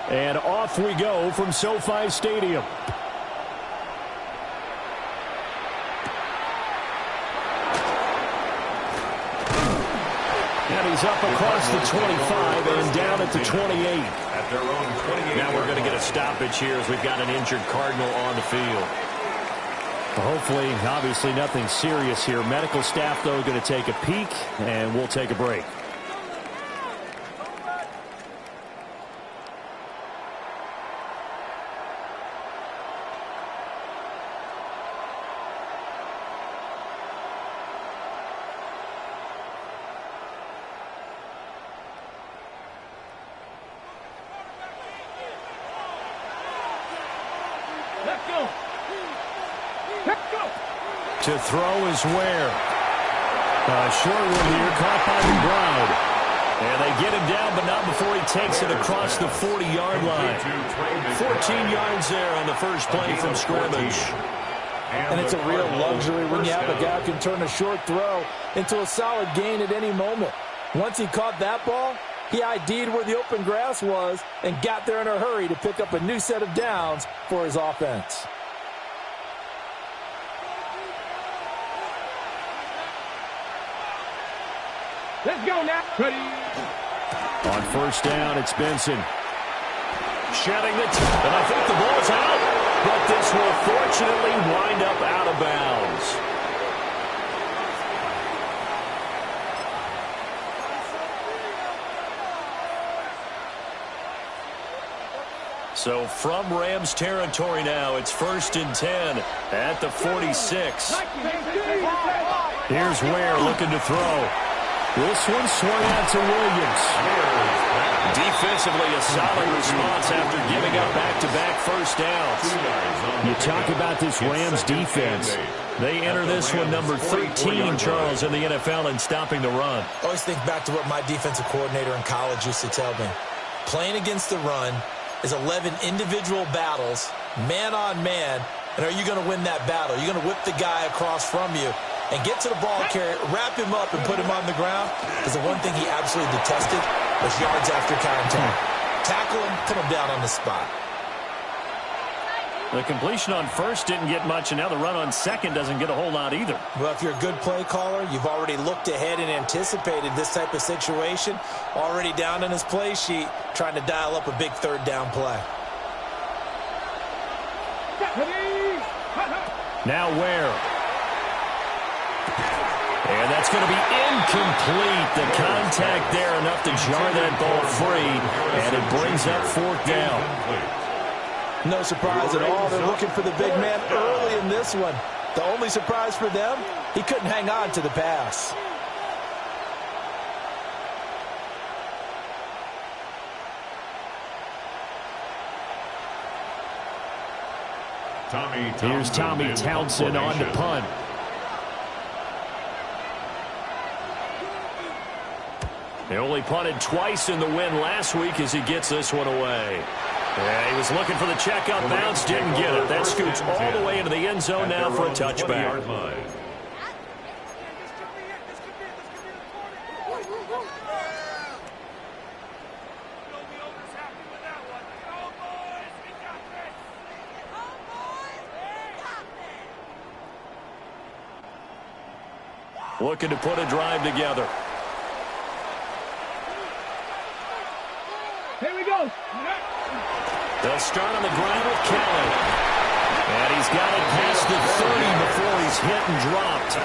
And off we go from SoFi Stadium. And he's up across the 25 and down at the 28. Now we're going to get a stoppage here as we've got an injured Cardinal on the field. Hopefully, obviously nothing serious here. Medical staff, though, going to take a peek, and we'll take a break. To throw is Ware. Short one here, caught by McBride. And they get him down, but not before he takes it across the 40-yard line. 14 yards there on the first play from scrimmage. And it's a real luxury when you have a guy who can turn a short throw into a solid gain at any moment. Once he caught that ball, he ID'd where the open grass was and got there in a hurry to pick up a new set of downs for his offense. Let's go now. Ready. On first down, it's Benson. Shedding the top, and I think the ball's out. But this will fortunately wind up out of bounds. So from Rams territory now, it's 1st and 10 at the 46. Here's Ware looking to throw. This one swung out to Williams. Defensively, a solid response after giving up back-to-back first downs. You talk about this Rams defense. They enter this one number 13, Charles, in the NFL in stopping the run. I always think back to what my defensive coordinator in college used to tell me. Playing against the run is 11 individual battles, man on man, and are you going to win that battle? You're going to whip the guy across from you and get to the ball carrier, wrap him up, and put him on the ground. Because the one thing he absolutely detested was yards after contact. Tackle him, put him down on the spot. The completion on first didn't get much, and now the run on second doesn't get a whole lot either. Well, if you're a good play caller, you've already looked ahead and anticipated this type of situation. Already down in his play sheet, trying to dial up a big third down play. Now Ware. And that's going to be incomplete. The contact there enough to jar that ball free, and it brings up 4th down. No surprise at all. They're looking for the big man early in this one. The only surprise for them, he couldn't hang on to the pass. Here's Tommy Townsend on to punt. They only punted twice in the win last week as he gets this one away. Yeah, he was looking for the check up bounce, didn't get it. That scoots all the way into the end zone now for a touchback. Looking to put a drive together. Here we go. They'll start on the ground with Kelly. And he's got it past the 30 before he's hit and dropped.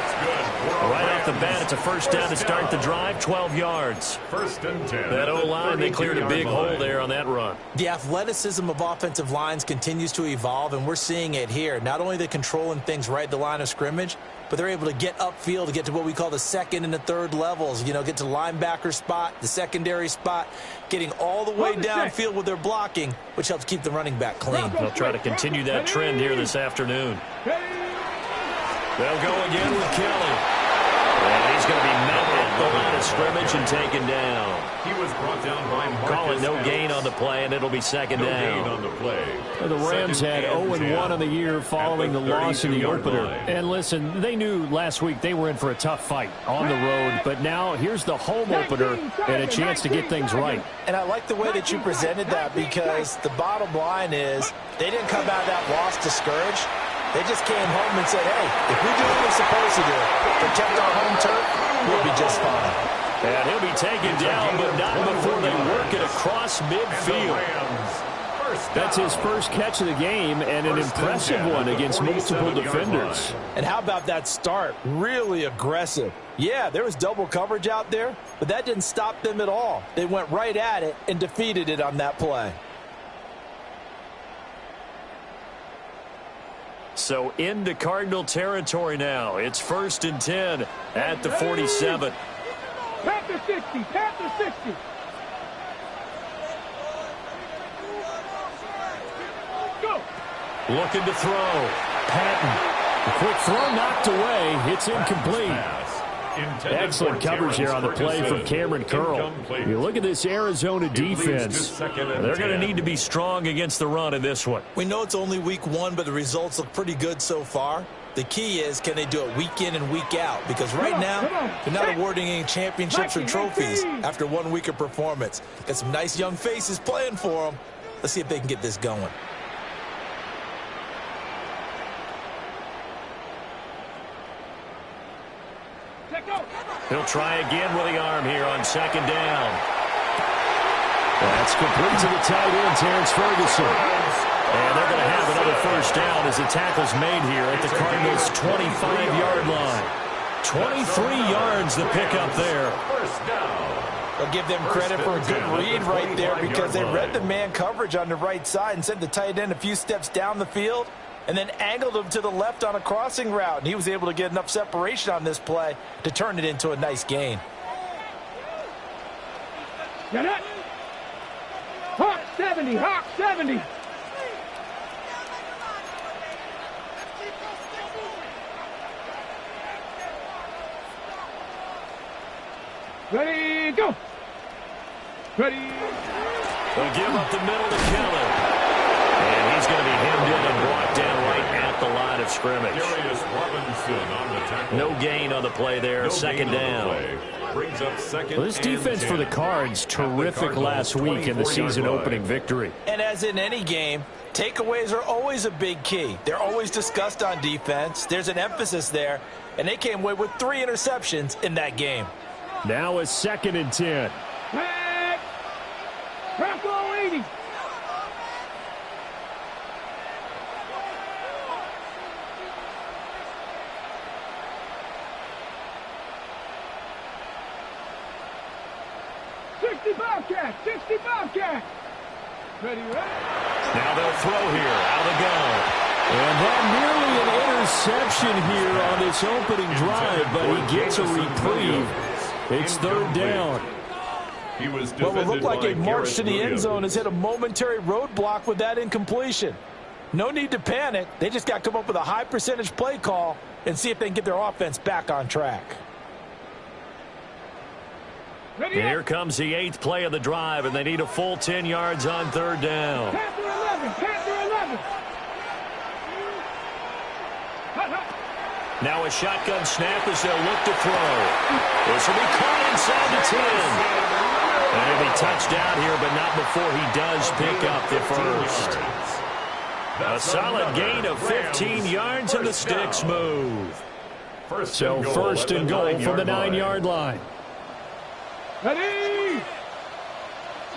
Right off the bat, it's a first down to start the drive, 12 yards. 1st and 10. That O-line, they cleared a big hole there on that run. The athleticism of offensive lines continues to evolve, and we're seeing it here. Not only are they controlling things right at the line of scrimmage, but they're able to get upfield to get to what we call the second and the third levels. You know, get to the linebacker spot, the secondary spot, getting all the way downfield with their blocking, which helps keep the running back clean. They'll try to continue that trend here this afternoon. They'll go again with Kelly. And he's going to be met at the line of scrimmage and taken down. He was brought down by Call it no gain on the play, and it'll be second down. No gain on the play. The Rams had 0-1 on the year following the loss in the opener. And listen, they knew last week they were in for a tough fight on the road. But now here's the home opener and a chance to get things right. And I like the way that you presented that, because the bottom line is they didn't come out of that loss discouraged. They just came home and said, hey, if we do what we're supposed to do, protect our home turf, we'll be just fine. And he'll be taken down, but not before they work it across midfield. That's his first catch of the game, and an impressive one against multiple defenders. And how about that start? Really aggressive. Yeah, there was double coverage out there, but that didn't stop them at all. They went right at it and defeated it on that play. So into Cardinal territory now. It's 1st and 10 at the 47. Panther 60, Panther 60. Go. Looking to throw. Patton. The quick throw knocked away. It's incomplete. Excellent coverage here on the play from Cameron Curl. You look at this Arizona defense. They're going to need to be strong against the run in this one. We know it's only week 1, but the results look pretty good so far. The key is, can they do it week in and week out? Because right now, they're not awarding any championships or trophies after 1 week of performance. Got some nice young faces playing for them. Let's see if they can get this going. He'll try again with the arm here on 2nd down. That's complete to the tight end, Terrence Ferguson. And they're going to have another first down as the tackle's made here at the Cardinals' 25-yard line. 23 yards the pickup there. I'll give them credit for a good read right there, because they read the man coverage on the right side and sent the tight end a few steps down the field and then angled him to the left on a crossing route. And he was able to get enough separation on this play to turn it into a nice gain. Get it. Hawk 70, Hawk 70. Ready, go. Ready. They'll give up the middle to Keller. And he's going to be hemmed in and brought down right at the line of scrimmage. No gain on the play there. 2nd down. Brings up 2nd. Well, this defense for the Cards, terrific last week in the season-opening victory. And as in any game, takeaways are always a big key. They're always discussed on defense. There's an emphasis there, and they came away with 3 interceptions in that game. Now it's 2nd and 10. Back. Bronco 80. Bobcat, 60 Bobcat. Ready, ready. Now they'll throw here, out of the gun. And that nearly an interception here on this opening drive, but he gets a reprieve. It's 3rd down. What would look like a march to the end zone has hit a momentary roadblock with that incompletion. No need to panic. They just got to come up with a high percentage play call and see if they can get their offense back on track. Here comes the 8th play of the drive, and they need a full 10 yards on 3rd down. Panther 11, Panther 11. Now a shotgun snap as they'll look to throw. This will be caught inside the 10. And he'll be touched out here, but not before he does pick up the first. A solid gain of 15 yards, and the sticks move. So 1st and goal from the 9-yard line. Ready.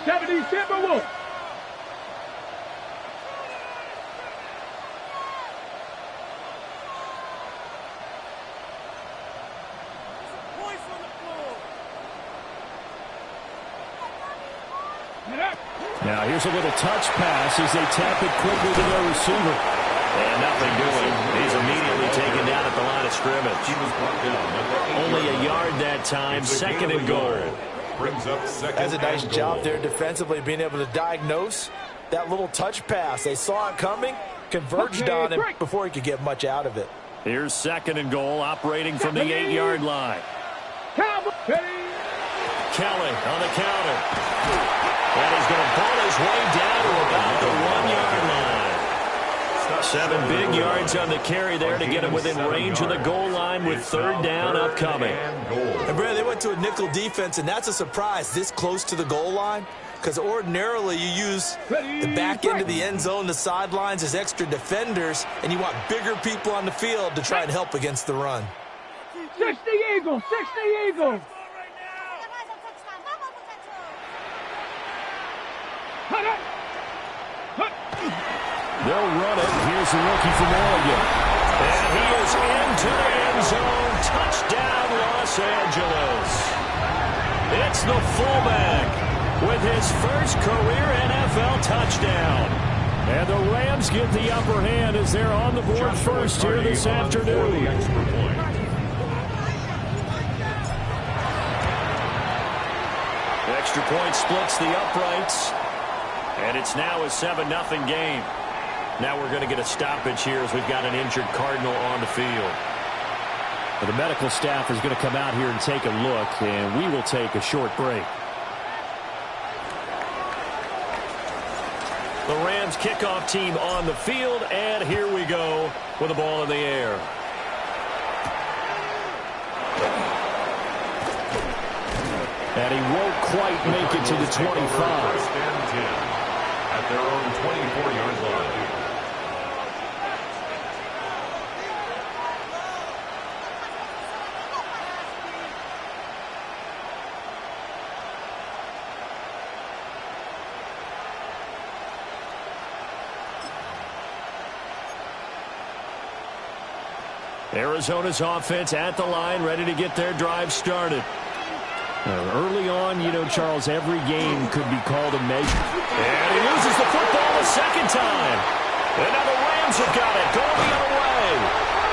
70 Timberwolves. Now here's a little touch pass as they tap it quickly to their receiver. And nothing doing. He's immediately taken down at the line of scrimmage. Only a yard that time. 2nd and goal. That's a nice job there defensively, being able to diagnose that little touch pass. They saw it coming, converged on him before he could get much out of it. Here's 2nd and goal, operating from the 8-yard line. Cowboys. Kelly on the counter. And he's going to pull his way down to about the 1-yard line. 7 big yards on the carry there to get him within range of the goal line with 3rd down upcoming. And Brad, they went to a nickel defense, and that's a surprise this close to the goal line, because ordinarily you use the back end of the end zone, the sidelines as extra defenders, and you want bigger people on the field to try and help against the run. 60 Eagles, 60 Eagles. They'll run it. Here's the rookie from Oregon. And he is into the end zone. Touchdown, Los Angeles. It's the fullback with his first career NFL touchdown. And the Rams get the upper hand as they're on the board first here this afternoon. Extra point splits the uprights. And it's now a 7-0 game. Now we're going to get a stoppage here as we've got an injured Cardinal on the field. Well, the medical staff is going to come out here and take a look, and we will take a short break. The Rams kickoff team on the field, and here we go with the ball in the air. And he won't quite make it to the 25. At their own 24-yard line. Arizona's offense at the line, ready to get their drive started. Early on, you know, Charles, every game could be called a measure. And he loses the football a second time. And now the Rams have got it, going the other way.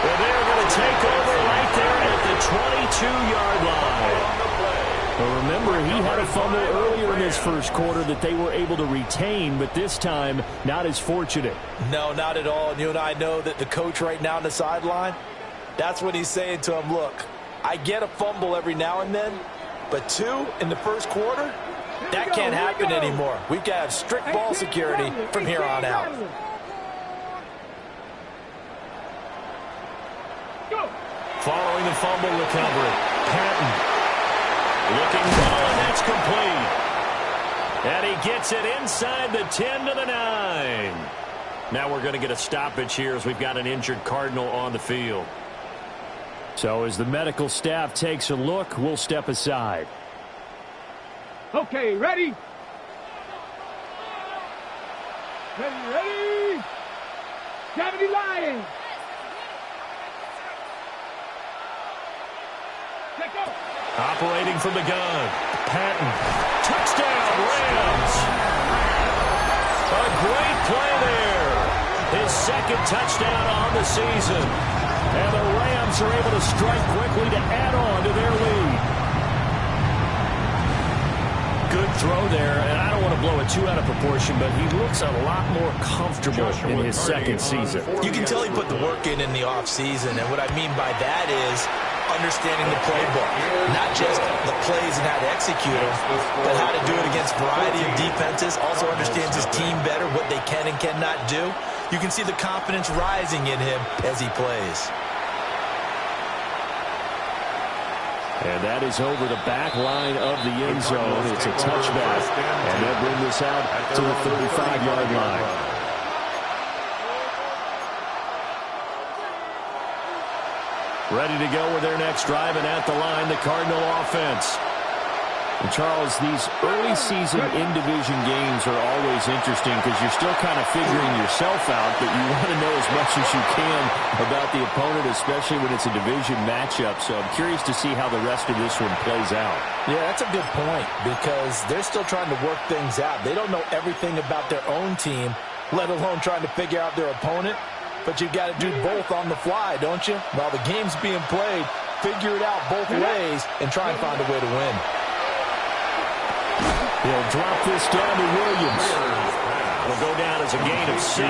And they're going to take over right there at the 22-yard line. Well, remember, he had a fumble earlier in this first quarter that they were able to retain, but this time, not as fortunate. No, not at all. And you and I know that the coach right now on the sideline, that's what he's saying to him. Look, I get a fumble every now and then, but 2 in the first quarter, that can't happen anymore. We've got to have strict ball security from here on out. Following the fumble recovery, Patton looking low, and that's complete. And he gets it inside the 10 to the 9. Now we're going to get a stoppage here as we've got an injured Cardinal on the field. So as the medical staff takes a look, we'll step aside. Okay, ready? Ready? 70 Lions. Let go. Operating from the gun, Patton. Touchdown, Rams. A great play there. His second touchdown on the season. And the Rams are able to strike quickly to add on to their lead. Good throw there, and I don't want to blow it too out of proportion, but he looks a lot more comfortable in his second season. You can tell he put the work in the offseason, and what I mean by that is understanding the playbook. Not just the plays and how to execute them, but how to do it against a variety of defenses. Also understands his team better, what they can and cannot do. You can see the confidence rising in him as he plays. And that is over the back line of the end zone. It's a touchback, and they'll bring this out to the 35-yard line. Ready to go with their next drive, and at the line, the Cardinal offense. And Charles, these early season in-division games are always interesting because you're still kind of figuring yourself out, but you want to know as much as you can about the opponent, especially when it's a division matchup. So I'm curious to see how the rest of this one plays out. Yeah, that's a good point because they're still trying to work things out. They don't know everything about their own team, let alone trying to figure out their opponent. But you've got to do both on the fly, don't you? While the game's being played, figure it out both ways and try and find a way to win. He'll drop this down to Williams. We'll go down as a gain of 6.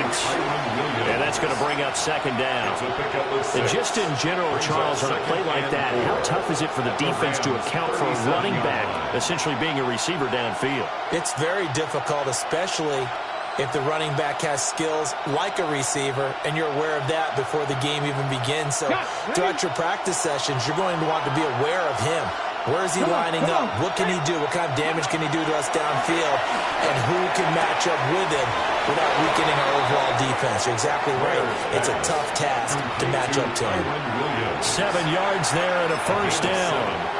And that's going to bring up second down. And just in general, Charles, on a play like that, how tough is it for the defense to account for a running back essentially being a receiver downfield? It's very difficult, especially if the running back has skills like a receiver, and you're aware of that before the game even begins. So throughout your practice sessions, you're going to want to be aware of him. Where is he lining up? What can he do? What kind of damage can he do to us downfield? And who can match up with him without weakening our overall defense? You're exactly right. It's a tough task to match up to him. 7 yards there and a first down.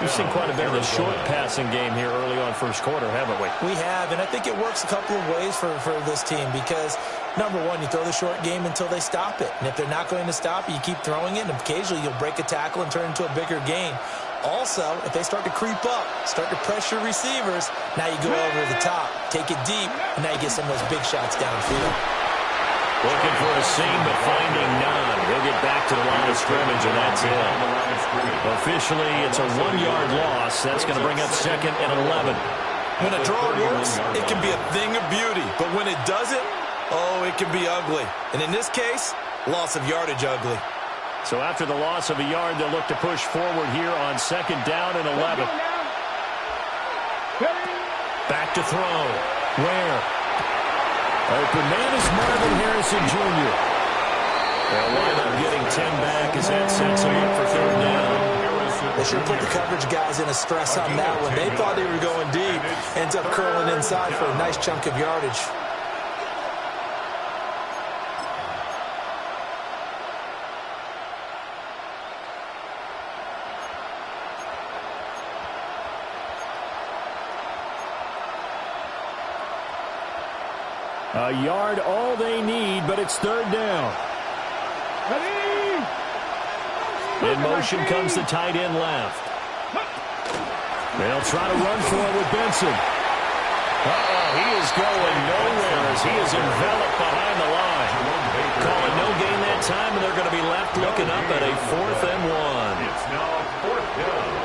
We've seen quite a bit of the short passing game here early on first quarter, haven't we? We have, and I think it works a couple of ways for this team because, number one, you throw the short game until they stop it. And if they're not going to stop it, you keep throwing it, and occasionally you'll break a tackle and turn it into a bigger gain. Also, if they start to creep up, start to pressure receivers, now you go over the top, take it deep, and now you get some of those big shots downfield. Looking for a seam, but finding none. He'll get back to the line of scrimmage, and that's it. Officially, it's a 1-yard loss. That's going to bring up second and 11. When a draw works, it can be a thing of beauty. But when it doesn't, oh, it can be ugly. And in this case, loss of yardage ugly. So after the loss of a yard, they'll look to push forward here on second down and 11. Back to throw. Where? Open man is Marvin Harrison Jr. They'll wind up getting 10 back as that sets them up for third down. They should put the coverage guys in a stress on that one. They thought they were going deep. Ends up curling inside for a nice chunk of yardage. A yard all they need, but it's third down. In motion comes the tight end left. They'll try to run for it with Benson. He is going nowhere as he is enveloped behind the line. Calling no gain that time, and they're going to be left looking up at a 4th and 1. It's now 4th down.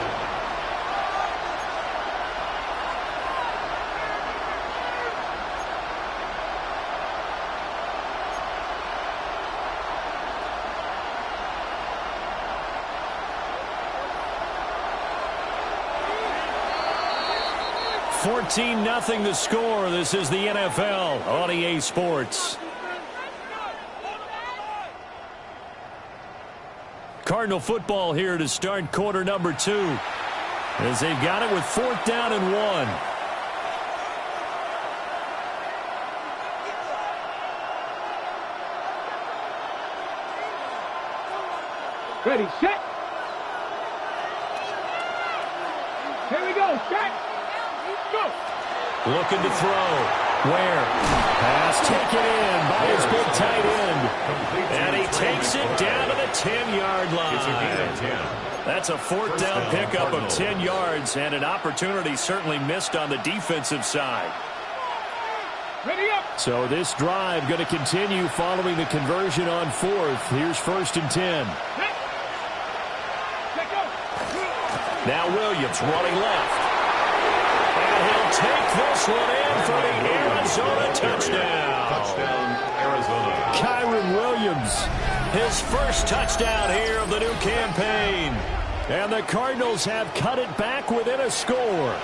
Nothing the score. This is the NFL on EA Sports. Cardinal football here to start quarter number 2. As they've got it with 4th down and 1. Ready, set. Here we go, set. Go. Looking to throw. Where? Pass taken in by his big tight end. And he takes it down to the 10-yard line. That's a 4th down pickup of 10 yards and an opportunity certainly missed on the defensive side. Ready up. So this drive going to continue following the conversion on 4th. Here's 1st and 10. Let go. Now Williams running left. And he'll take this one in for the Arizona touchdown. Touchdown, Arizona. Kyron Williams. His first touchdown here of the new campaign. And the Cardinals have cut it back within a score.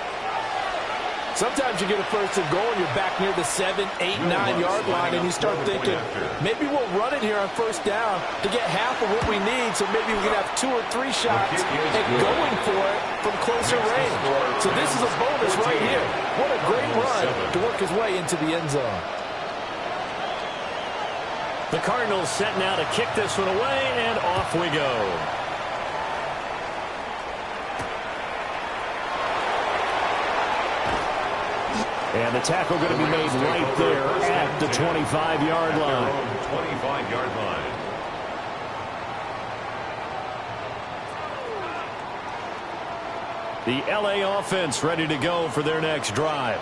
Sometimes you get a 1st and goal and you're back near the 7, 8, 9-yard line and you start thinking, maybe we'll run it here on 1st down to get half of what we need, so maybe we can have 2 or 3 shots and going for it from closer range. So this is a bonus right here. What a great run to work his way into the end zone. The Cardinals set now to kick this one away, and off we go. And the tackle going to be made right there at the 25-yard line. 25-yard line. The LA offense ready to go for their next drive.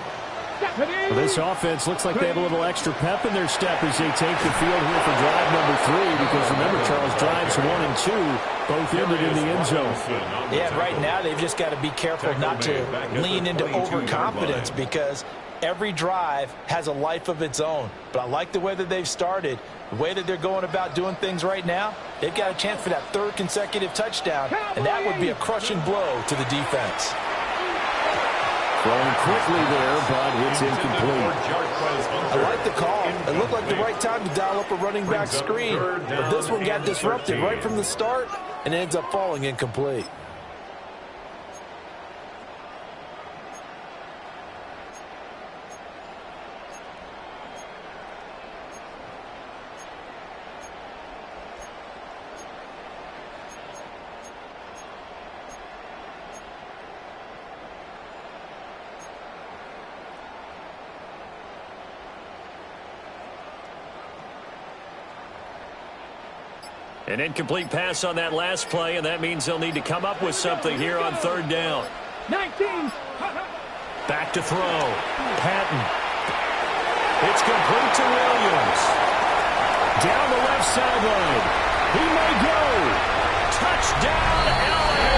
Well, this offense looks like they have a little extra pep in their step as they take the field here for drive number 3, because remember, Charles, drives 1 and 2 both ended in the end zone. Yeah, right now they've just got to be careful not to lean into overconfidence, because every drive has a life of its own. But I like the way that they've started, the way that they're going about doing things right now. They've got a chance for that third consecutive touchdown, and that would be a crushing blow to the defense. Throwing quickly there, but it's incomplete. I like the call. It looked like the right time to dial up a running back screen. But this one got disrupted right from the start and ends up falling incomplete. An incomplete pass on that last play, and that means they'll need to come up with something here on third down. 19. Back to throw. Patton. It's complete to Williams. Down the left sideline. He may go. Touchdown, LA.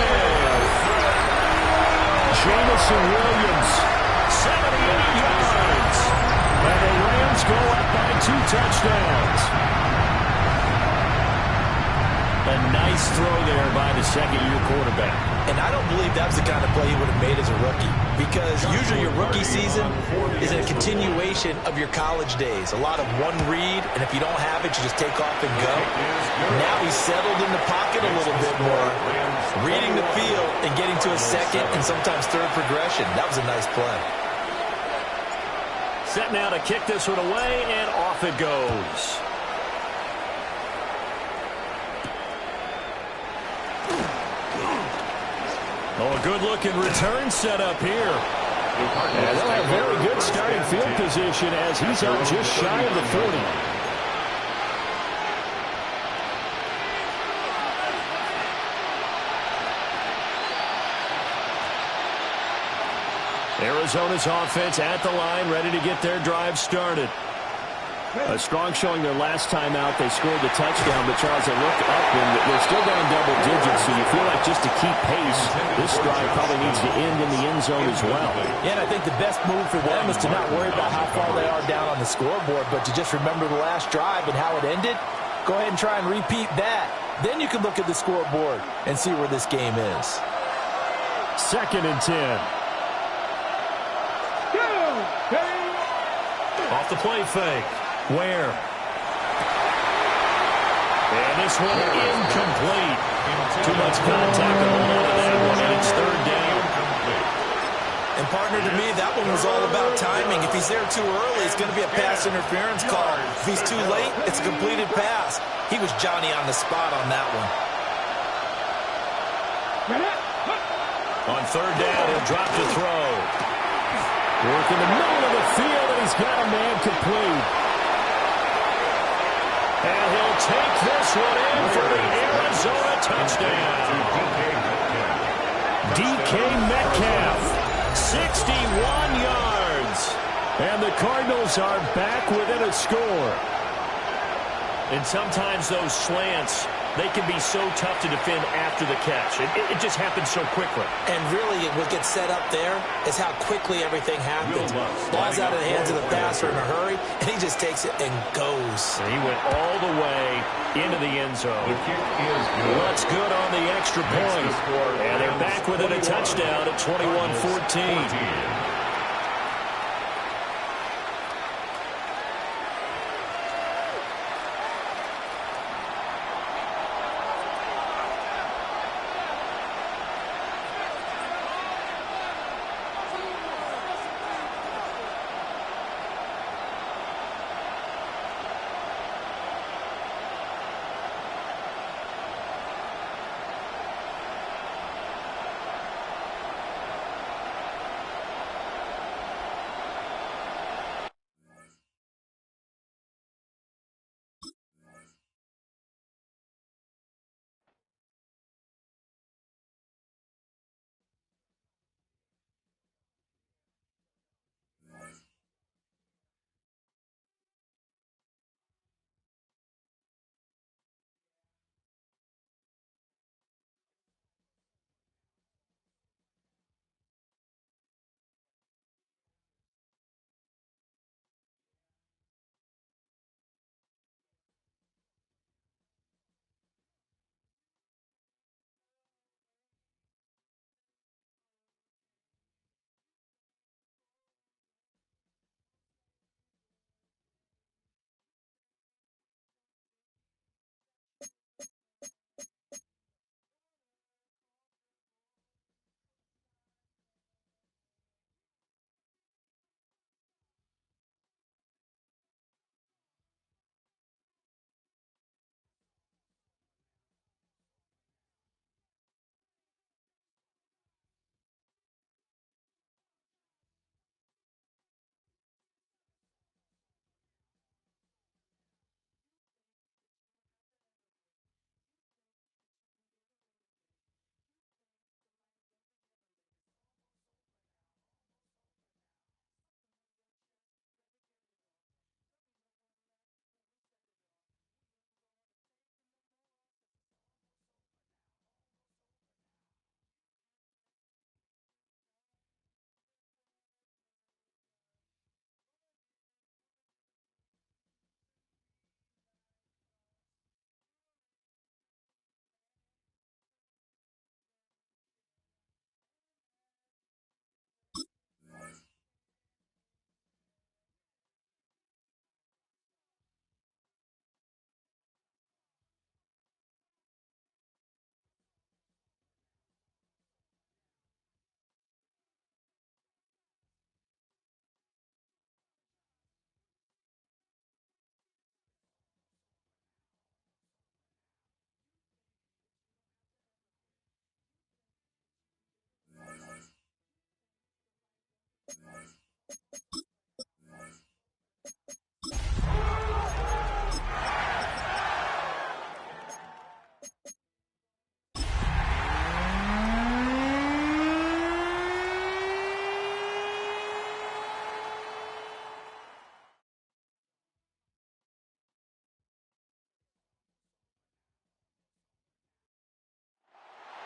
Jamison Williams, 78 yards. And the Rams go up by 2 touchdowns. A nice throw there by the second-year quarterback. And I don't believe that was the kind of play he would have made as a rookie, because usually your rookie season is a continuation of your college days. A lot of one read, and if you don't have it, you just take off and go. Now he's settled in the pocket a little bit more, reading the field and getting to a second and sometimes third progression. That was a nice play. Set now to kick this one away, and off it goes. Oh, a good-looking return set up here. And they'll have very good starting field position as he's out just shy of the 40. Arizona's offense at the line, ready to get their drive started. A strong showing their last time out. They scored the touchdown, but Charles, they look up and they're still down double digits, so you feel like just to keep pace, this drive probably needs to end in the end zone as well. Yeah, and I think the best move for them is to not worry about how far they are down on the scoreboard, but to just remember the last drive and how it ended. Go ahead and try and repeat that. Then you can look at the scoreboard and see where this game is. 2nd and 10. Off the play fake. Where? And this one incomplete. Too much contact to hold on to that one, and it's 3rd down. And partner, to me, that one was all about timing. If he's there too early, it's going to be a pass interference call. If he's too late, it's a completed pass. He was Johnny on the spot on that one. On 3rd down, he'll drop to throw. Work in the middle of the field, and he's got a man complete. And he'll take this one in for the Arizona touchdown. DK Metcalf, 61 yards. And the Cardinals are back within a score. And sometimes those slants, they can be so tough to defend after the catch. It just happens so quickly. And really, what gets set up there is how quickly everything happens. Ball's out of the hands of the passer in a hurry, and he just takes it and goes. And he went all the way into the end zone. What's good on the extra point? And they're back within a touchdown at 21-14.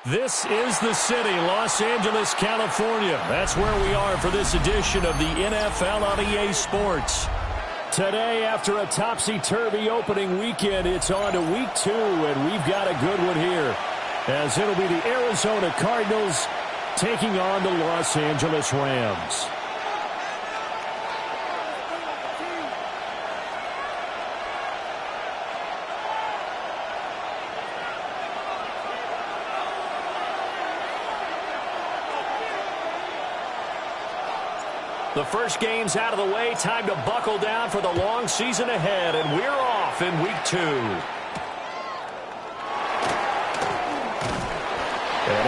This is the city, Los Angeles, California. That's where we are for this edition of the NFL on EA Sports. Today, after a topsy-turvy opening weekend, it's on to week 2, and we've got a good one here, as it'll be the Arizona Cardinals taking on the Los Angeles Rams. The first game's out of the way. Time to buckle down for the long season ahead, and we're off in week 2. And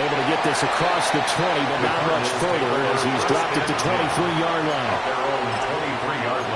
able to get this across the 20, but not much further as he's dropped it to 23-yard line. Their own 23-yard